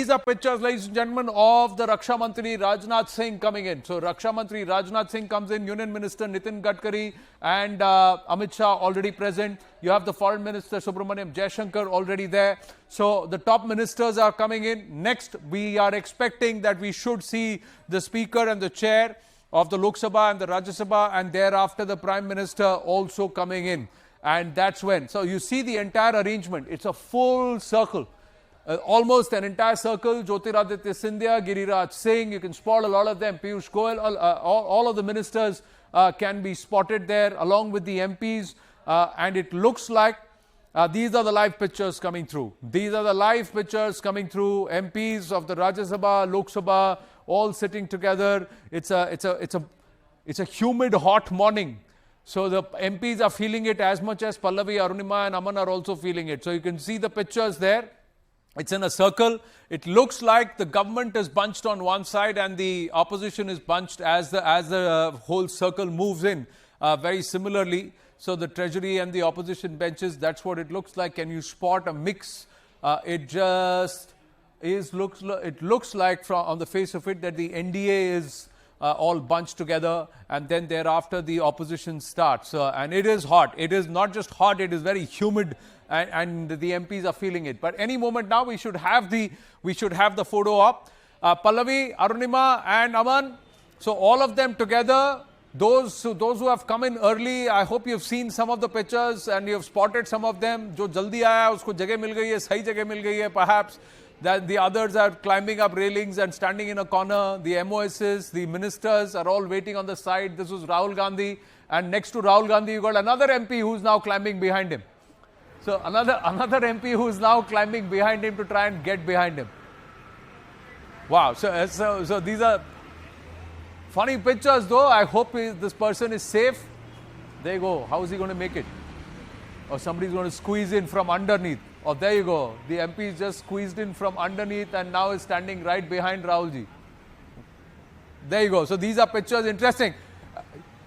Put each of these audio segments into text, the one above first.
these are pictures, ladies and gentlemen, of the Raksha Mantri Rajnath Singh coming in. So Raksha Mantri Rajnath Singh comes in, Union Minister Nitin Gadkari and Amit Shah already present. You have the Foreign Minister Subramaniam Jaishankar already there. So the top ministers are coming in. Next, we are expecting that we should see the Speaker and the Chair of the Lok Sabha and the Rajya Sabha, and thereafter the Prime Minister also coming in. And that's when. So you see the entire arrangement. It's a full circle. Almost an entire circle. Jyotiraditya Scindia, Giriraj Singh, you can spot a lot of them. Piyush Goyal, all of the ministers can be spotted there along with the MPs. And it looks like these are the live pictures coming through. These are the live pictures coming through. MPs of the Rajya Sabha, Lok Sabha, all sitting together. It's a humid, hot morning. So the MPs are feeling it as much as Pallavi, Arunima and Aman are also feeling it. So you can see the pictures there. It's in a circle. It looks like the government is bunched on one side and the opposition is bunched as the whole circle moves in. Very similarly, so the Treasury and the opposition benches, that's what it looks like. Can you spot a mix? It looks like from on the face of it that the NDA is all bunched together, and then thereafter the opposition starts. And it is hot. It is not just hot, it is very humid, and the MPs are feeling it. But any moment now we should have the photo up. Pallavi, Arunima and Aman. So all of them together. Those who have come in early, I hope you've seen some of the pictures and you've spotted some of them. Jo jaldi aaya, usko jagah mil gayi hai, sahi jagah mil gayi hai, perhaps. That the others are climbing up railings and standing in a corner. The MOSs, the ministers are all waiting on the side. This was Rahul Gandhi. And next to Rahul Gandhi, you got another MP who's now climbing behind him. So another MP who's now climbing behind him to try and get behind him. Wow. So these are funny pictures though. I hope this person is safe. There you go. How is he going to make it? Or somebody's going to squeeze in from underneath. Oh, there you go. The MP is just squeezed in from underneath and now is standing right behind Rahulji. There you go. So these are pictures. Interesting.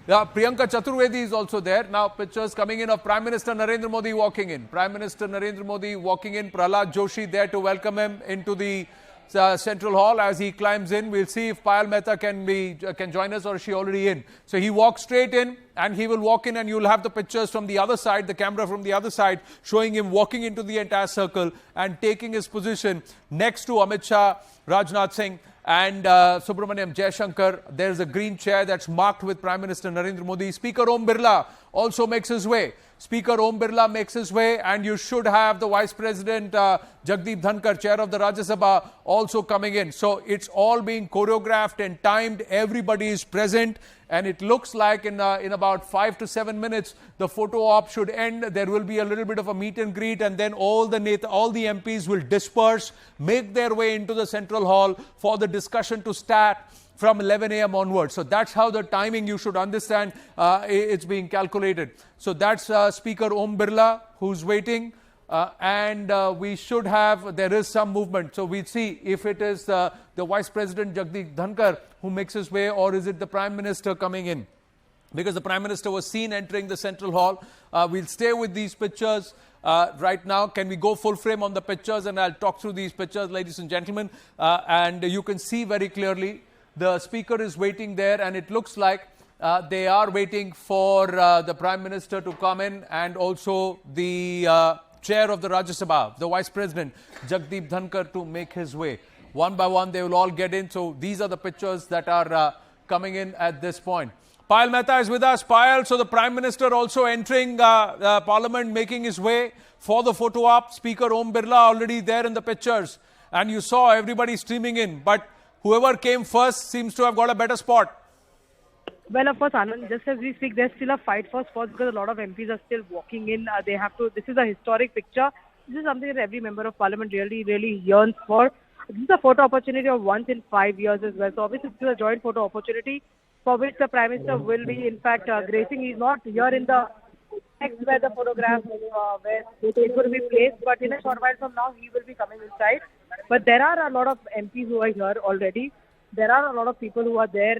Priyanka Chaturvedi is also there. Now pictures coming in of Prime Minister Narendra Modi walking in. Prime Minister Narendra Modi walking in. Prahlad Joshi there to welcome him into the Central Hall as he climbs in. We'll see if Payal Mehta can join us, or is she already in. So he walks straight in and he will walk in, and you'll have the pictures from the other side, the camera from the other side, showing him walking into the entire circle and taking his position next to Amit Shah, Rajnath Singh and Subramaniam Jaishankar. There's a green chair that's marked with Prime Minister Narendra Modi. Speaker Om Birla also makes his way. Speaker Om Birla makes his way, and you should have the Vice President Jagdeep Dhankar, Chair of the Rajya Sabha, also coming in. So it's all being choreographed and timed. Everybody is present, and it looks like in about 5 to 7 minutes the photo op should end. There will be a little bit of a meet and greet, and then all the MPs will disperse, make their way into the Central Hall for the discussion to start from 11 a.m. onwards. So that's how the timing, you should understand, it's being calculated. So that's Speaker Om Birla who's waiting, and we should have, there is some movement. So we'll see if it is the Vice President Jagdeep Dhankar who makes his way, or is it the Prime Minister coming in? Because the Prime Minister was seen entering the Central Hall. We'll stay with these pictures right now. Can we go full frame on the pictures? And I'll talk through these pictures, ladies and gentlemen. And you can see very clearly the Speaker is waiting there, and it looks like they are waiting for the Prime Minister to come in, and also the Chair of the Rajya Sabha, the Vice President Jagdeep Dhankar, to make his way. One by one, they will all get in. So these are the pictures that are coming in at this point. Payal Mehta is with us. Payal, so the Prime Minister also entering Parliament, making his way for the photo op. Speaker Om Birla already there in the pictures. And you saw everybody streaming in. But whoever came first seems to have got a better spot. Well, of course, Anand, just as we speak, there's still a fight for spots because a lot of MPs are still walking in. They have to, this is a historic picture. This is something that every member of Parliament really yearns for. This is a photo opportunity of once in 5 years as well. So obviously, this is a joint photo opportunity for which the Prime Minister will be, in fact, gracing. He's not here in the next where the photograph, where it's going to be placed. But in a short while from now, he will be coming inside. But there are a lot of MPs who are here already. There are a lot of people who are there.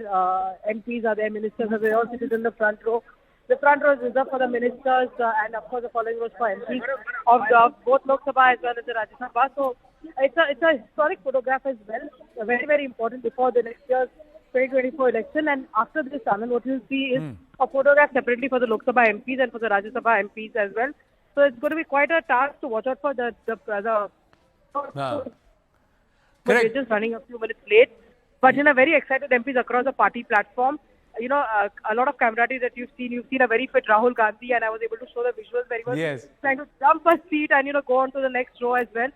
MPs are there, ministers are there, all seated in the front row. The front row is reserved for the ministers, and of course the following rows for MPs of both Lok Sabha as well as the Rajya Sabha. So It's a historic photograph as well. Very, very important before the next year's 2024 election. And after this, Anand, what you'll see is a photograph separately for the Lok Sabha MPs and for the Rajya Sabha MPs as well. So it's going to be quite a task to watch out for the Ah, but we're correct. just running a few minutes late. But very excited MPs across the party platform. A lot of camaraderie that you've seen. You've seen a very fit Rahul Gandhi, and I was able to show the visuals where he was Yes. trying to jump a seat and go on to the next row as well.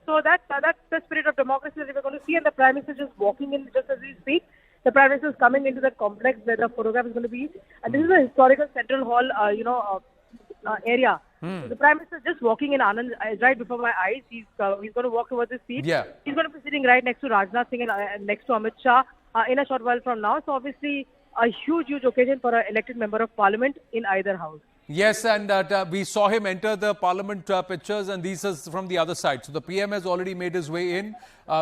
So that's the spirit of democracy that we're going to see. And the Prime Minister just walking in just as we speak. The Prime Minister is coming into that complex where the photograph is going to be. And this is a historical central hall, area. So the Prime Minister is just walking in, Anand, right before my eyes. He's going to walk towards his seat. Yeah. He's going to be sitting right next to Rajnath Singh and next to Amit Shah in a short while from now. So obviously a huge occasion for an elected member of parliament in either house. Yes, and we saw him enter the parliament pictures, and these are from the other side. So the PM has already made his way in.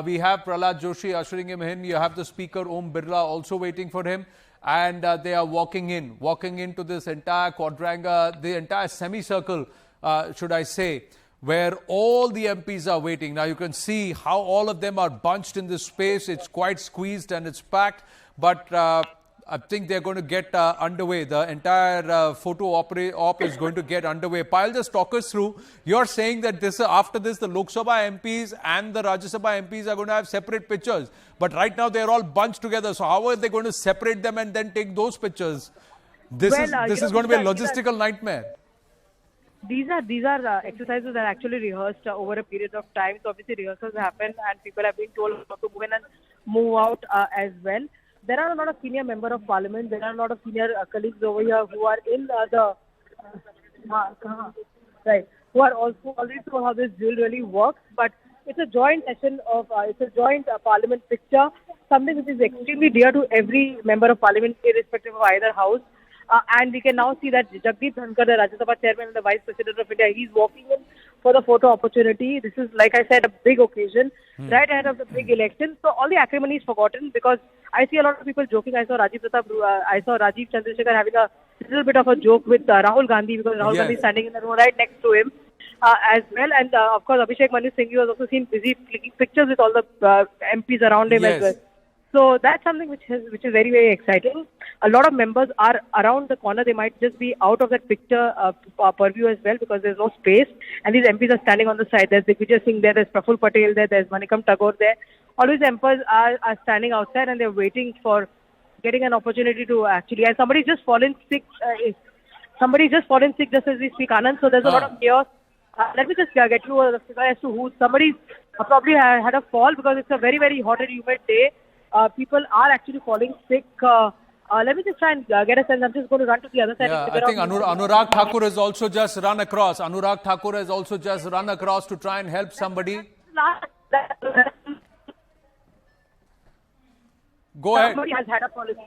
We have Prahlad Joshi ushering him in. You have the Speaker Om Birla also waiting for him. And they are walking into this entire quadrangle, the entire semicircle, should I say, where all the MPs are waiting. Now you can see how all of them are bunched in this space. It's quite squeezed and it's packed, but I think they're going to get underway. The entire photo op is going to get underway. Payal, just talk us through. You're saying that after this, the Lok Sabha MPs and the Rajya Sabha MPs are going to have separate pictures. But right now, they're all bunched together. So how are they going to separate them and then take those pictures? This is going to be a logistical nightmare. These are exercises that are actually rehearsed over a period of time. So obviously rehearsals happen and people have been told how to move in and move out as well. There are a lot of senior member of parliament. There are a lot of senior colleagues over here who are in who are also already know how this drill really works. But it's a joint session of parliament picture, something which is extremely dear to every member of parliament, irrespective of either house. And we can now see that Jagdeep Dhankar, the Rajya Sabha chairman and the Vice President of India, he's walking in for the photo opportunity. This is, like I said, a big occasion, right ahead of the big election. So all the acrimony is forgotten because I see a lot of people joking. I saw Rajiv Chandrasekhar having a little bit of a joke with Rahul Gandhi because Rahul Gandhi is standing in the row right next to him as well. And of course, Abhishek Manu Singh was also seen busy clicking pictures with all the MPs around him as well. So that's something which is very, very exciting. A lot of members are around the corner. They might just be out of that picture purview as well because there's no space. And these MPs are standing on the side. There's Digvijay Singh there, there's Praful Patel there, there's Manikam Tagore there. All these MPs are standing outside and they're waiting for getting an opportunity to actually. And somebody's just fallen sick. Just as we speak, Anand. So there's a lot of chaos. Let me just get you a figure as to who. Somebody probably had a fall because it's a very, very hot and humid day. People are actually falling sick. Let me just try and get a sense. I'm just going to run to the other side. Yeah, I think Anurag Thakur has also just run across. To try and help somebody. Go ahead. Somebody has had a policy.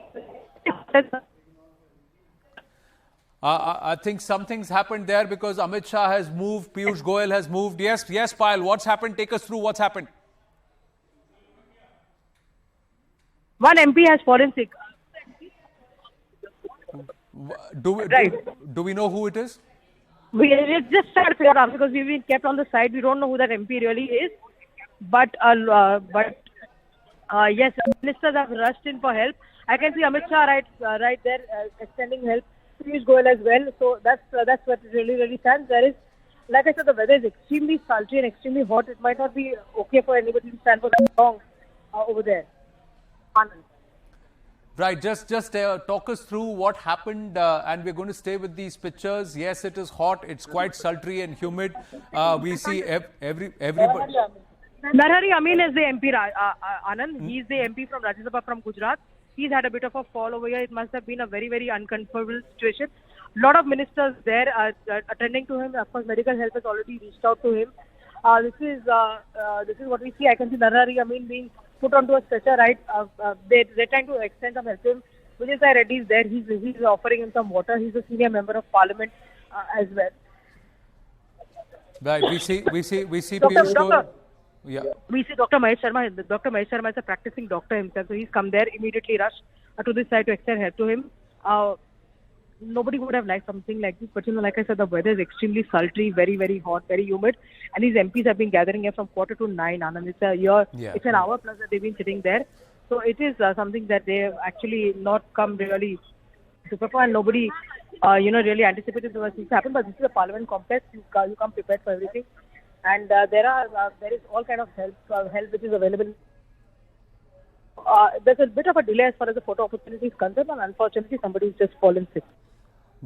I think something's happened there because Amit Shah has moved, Piyush Goyal has moved. Yes, Payal, what's happened? Take us through what's happened. One MP has fallen sick. Do we know who it is? We just trying to figure out because we've been kept on the side. We don't know who that MP really is. But yes, ministers have rushed in for help. I can see Amit Shah right there extending help. Piyush Goyal as well. So that's what really stands. There is, like I said, the weather is extremely sultry and extremely hot. It might not be okay for anybody to stand for that long over there. Anand. Right, just talk us through what happened, and we're going to stay with these pictures. Yes, it is hot. It's quite sultry and humid. We see everybody. Narendra Amin is the MP, Anand. He's the MP from Rajya Sabha from Gujarat. He's had a bit of a fall over here. It must have been a very, very uncomfortable situation. A lot of ministers there attending to him. Of course, medical help has already reached out to him. This is what we see. I can see Narendra Amin being put onto a stretcher, right? They're trying to extend some help to him. Vijay Sai Reddy is there. He's offering him some water. He's a senior member of parliament as well. Right. We see Piyush Goyal. Yeah. We see Dr. Mahesh Sharma. Dr. Mahesh Sharma is a practicing doctor himself, so he's come there, immediately rushed to this side to extend help to him. nobody would have liked something like this. But like I said, the weather is extremely sultry, very, very hot, very humid. And these MPs have been gathering here from 8:45, Anand. It's a year, it's an hour plus that they've been sitting there. So it is something that they have actually not come really to prepare, and nobody, really anticipated this to happen. But this is a parliament complex. You come prepared for everything. And there is all kind of help which is available. There's a bit of a delay as far as the photo opportunity is concerned, and unfortunately somebody has just fallen sick.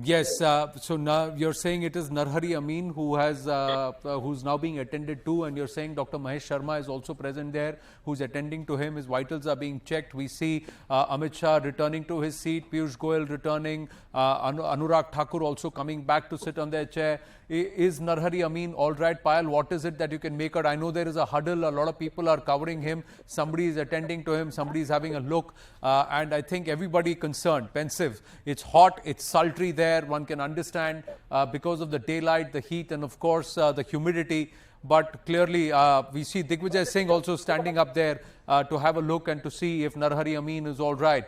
Yes, so now you're saying it is Narhari Amin who's now being attended to, and you're saying Dr. Mahesh Sharma is also present there, who's attending to him. His vitals are being checked. We see Amit Shah returning to his seat, Piyush Goyal returning, Anurag Thakur also coming back to sit on their chair. Is Narhari Amin all right, Payal? What is it that you can make out? I know there is a huddle. A lot of people are covering him. Somebody is attending to him. Somebody is having a look. And I think everybody concerned, pensive. It's hot. It's sultry there. One can understand because of the daylight, the heat, and of course the humidity. But clearly we see Digvijay Singh also standing up there to have a look and to see if Narhari Amin is all right.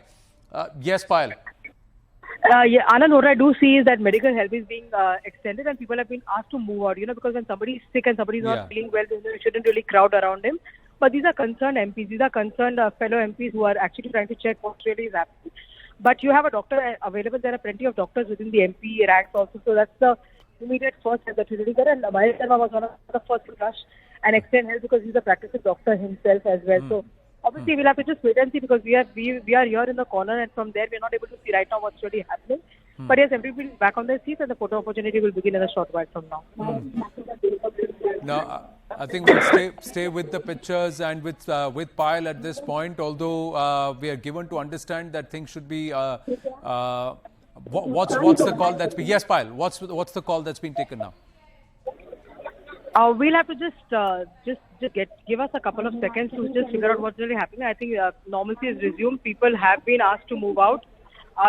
Yes, Payal. Anand, what I do see is that medical help is being extended and people have been asked to move out, because when somebody is sick and somebody is not feeling well, they shouldn't really crowd around him. But these are concerned MPs. These are concerned fellow MPs who are actually trying to check what really is happening. But you have a doctor available. There are plenty of doctors within the MP ranks also. So that's the immediate first step that we really got. And Mahesh Sharma was one of the first to rush and extend help because he's a practicing doctor himself as well. So obviously, we'll have to just wait and see because we are here in the corner, and from there we're not able to see right now what's really happening. But yes, everybody will be back on their seats, and the photo opportunity will begin in a short while from now. Now, I think we'll stay with the pictures and with Payal at this point. Although we are given to understand that things should be. What's the call that's been? Yes, Payal. What's the call that's been taken now? We'll have to just give us a couple of seconds to just figure out what's really happening. I think normalcy is resumed. People have been asked to move out.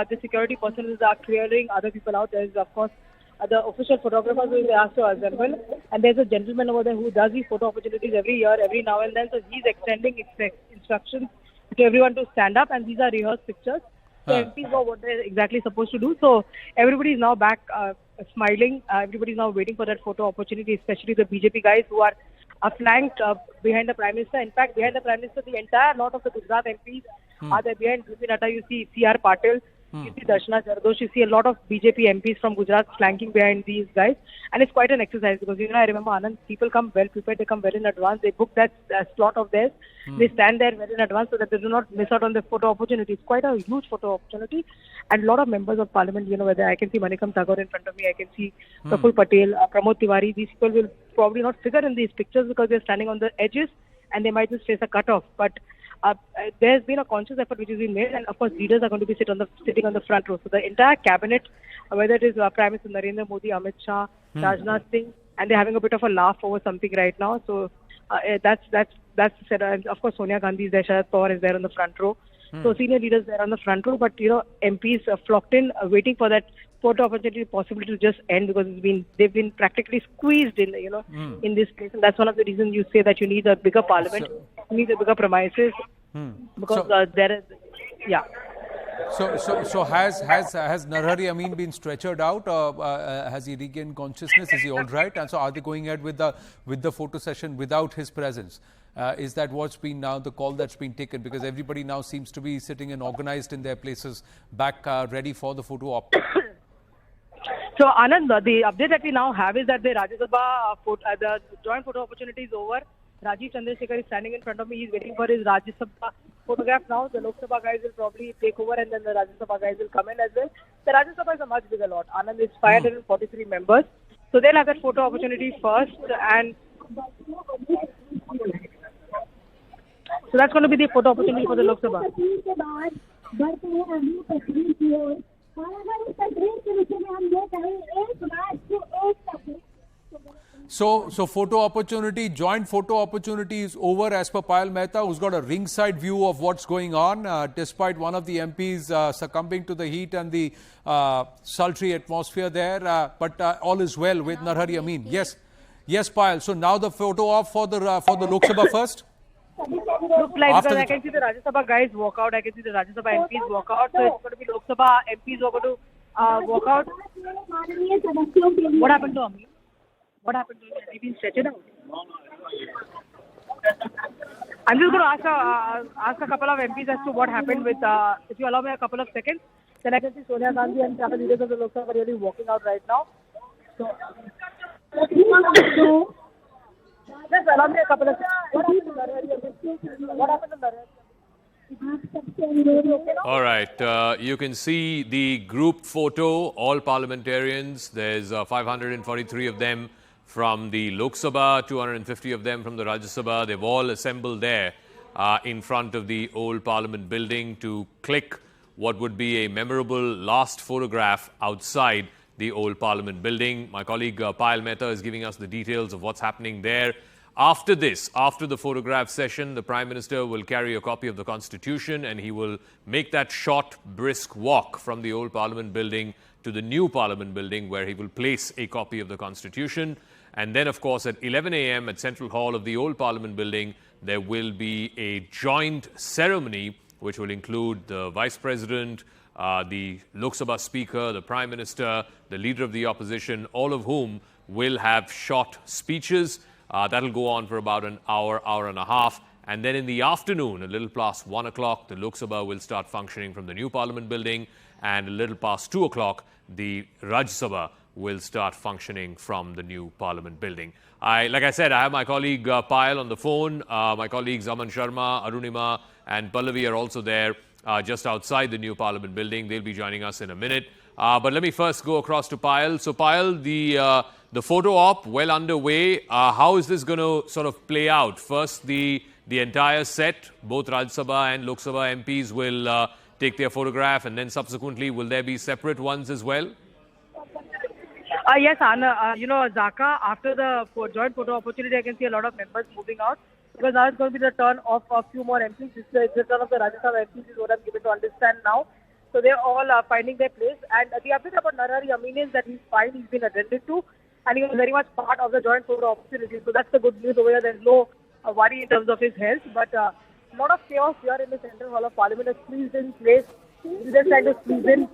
The security personnel are clearing other people out. There is, of course, the official photographers who is asked to assemble. And there's a gentleman over there who does these photo opportunities every year, every now and then. So he's extending instructions to everyone to stand up. And these are rehearsed pictures. So MPs know what they're exactly supposed to do. So everybody is now back smiling. Everybody is now waiting for that photo opportunity, especially the BJP guys who are flanked behind the Prime Minister. In fact, behind the Prime Minister, the entire lot of the Gujarat MPs are there behind BP Natta. You see C.R. Patil, you see Darshana Jardosh, you see a lot of BJP MPs from Gujarat flanking behind these guys. And it's quite an exercise because, I remember, Anand, people come well prepared. They come well in advance. They book that slot of theirs. They stand there well in advance so that they do not miss out on the photo opportunity. It's quite a huge photo opportunity. And a lot of members of parliament, whether I can see Manikam Tagore in front of me, I can see Praful Patel, Pramod Tiwari. These people will probably not figure in these pictures because they're standing on the edges and they might just face a cutoff. But there's been a conscious effort which has been made, and of course leaders are going to be sitting on the front row. So the entire cabinet, whether it is Prime Minister Narendra Modi, Amit Shah, Rajnath Singh, and they're having a bit of a laugh over something right now. So that's said. And of course Sonia Gandhi is there, Sharad Pawar is there on the front row. So senior leaders there on the front row, but MPs flocked in, waiting for that photo opportunity possibly to just end because they've been practically squeezed in in this place, and that's one of the reasons you say that you need a bigger parliament, you need a bigger premises because there is So has Narhari Amin been stretchered out, or has he regained consciousness? Is he all right? And so are they going ahead with the photo session without his presence? Is that what's been now the call that's been taken? Because everybody now seems to be sitting and organized in their places, back ready for the photo op. So Anand, the update that we now have is that the Rajya Sabha the joint photo opportunity is over. Rajiv Chandrasekhar is standing in front of me. He's waiting for his Rajya Sabha photograph now. The Lok Sabha guys will probably take over, and then the Rajya Sabha guys will come in as well. The Rajya Sabha is a much bigger lot. Anand is 543 members. So they'll have that photo opportunity first, and so that's going to be the photo opportunity for the Lok Sabha. So photo opportunity, joint photo opportunity is over as per Payal Mehta, who's got a ringside view of what's going on, despite one of the MPs succumbing to the heat and the sultry atmosphere there. But all is well with Narhari Amin. Yes, Payal. So now the photo op for the Lok Sabha first. Looks like because I can see the Rajya Sabha guys walk out. I can see the Rajya Sabha MPs walk out. So it's going to be Lok Sabha MPs who are going to walk out. What happened to Amit? What happened to him? Has he been stretched out? I'm just going to ask a couple of MPs as to what happened with, if you allow me a couple of seconds, then I can see Sonia Gandhi and other leaders of the Lok Sabha really walking out right now. So, just allow me a couple of seconds. What happened to Narendra? All right, you can see the group photo, all parliamentarians. There's 543 of them from the Lok Sabha, 250 of them from the Rajya Sabha. They've all assembled there in front of the old Parliament building to click what would be a memorable last photograph outside the old Parliament building. My colleague Payal Mehta is giving us the details of what's happening there. After this, after the photograph session, the Prime Minister will carry a copy of the Constitution and he will make that short, brisk walk from the old Parliament building to the new Parliament building, where he will place a copy of the Constitution. And then, of course, at 11 a.m. at Central Hall of the old Parliament building, there will be a joint ceremony which will include the Vice President, the Lok Sabha Speaker, the Prime Minister, the Leader of the Opposition, all of whom will have short speeches. That'll go on for about an hour, hour and a half. And then in the afternoon, a little past 1 o'clock, the Lok Sabha will start functioning from the new Parliament building. And a little past 2 o'clock, the Rajya Sabha will start functioning from the new Parliament building. Like I said, I have my colleague Payal on the phone. My colleagues Aman Sharma, Arunima and Pallavi are also there just outside the new Parliament building. They'll be joining us in a minute. But let me first go across to Payal. So Payal, the photo op well underway. How is this going to sort of play out? First, the entire set, both Rajya Sabha and Lok Sabha MPs will take their photograph, and then subsequently will there be separate ones as well? Yes, Anna, Zaka, after the joint photo opportunity, I can see a lot of members moving out, because now it's going to be the turn of a few more MPs. It's the turn of the Rajya Sabha MPs is what I'm given to understand now. So they're all finding their place. And the update about Narendra Modi is that he's fine, he's been attended to, and he was very much part of the joint photo opportunity. So that's the good news over here. There's no worry in terms of his health. But a lot of chaos here in the Central Hall of Parliament has squeezed in place. They're trying to squeeze in.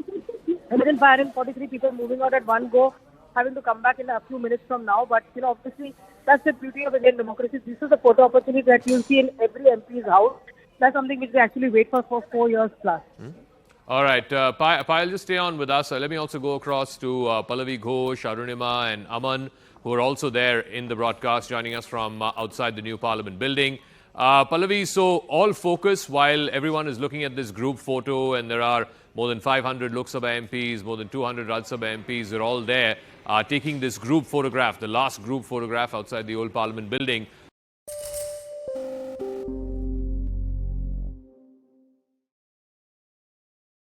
143 people moving out at one go, having to come back in a few minutes from now. But, obviously, that's the beauty of Indian democracy. This is a photo opportunity that you'll see in every MP's house. That's something which they actually wait for 4 years plus. All right, Payal, just stay on with us. Let me also go across to Pallavi Ghosh, Arunima and Aman, who are also there in the broadcast, joining us from outside the new Parliament building. Pallavi, so all focus while everyone is looking at this group photo, and there are more than 500 Lok Sabha MPs, more than 200 Rajya Sabha MPs, they're all there taking this group photograph, the last group photograph outside the old Parliament building.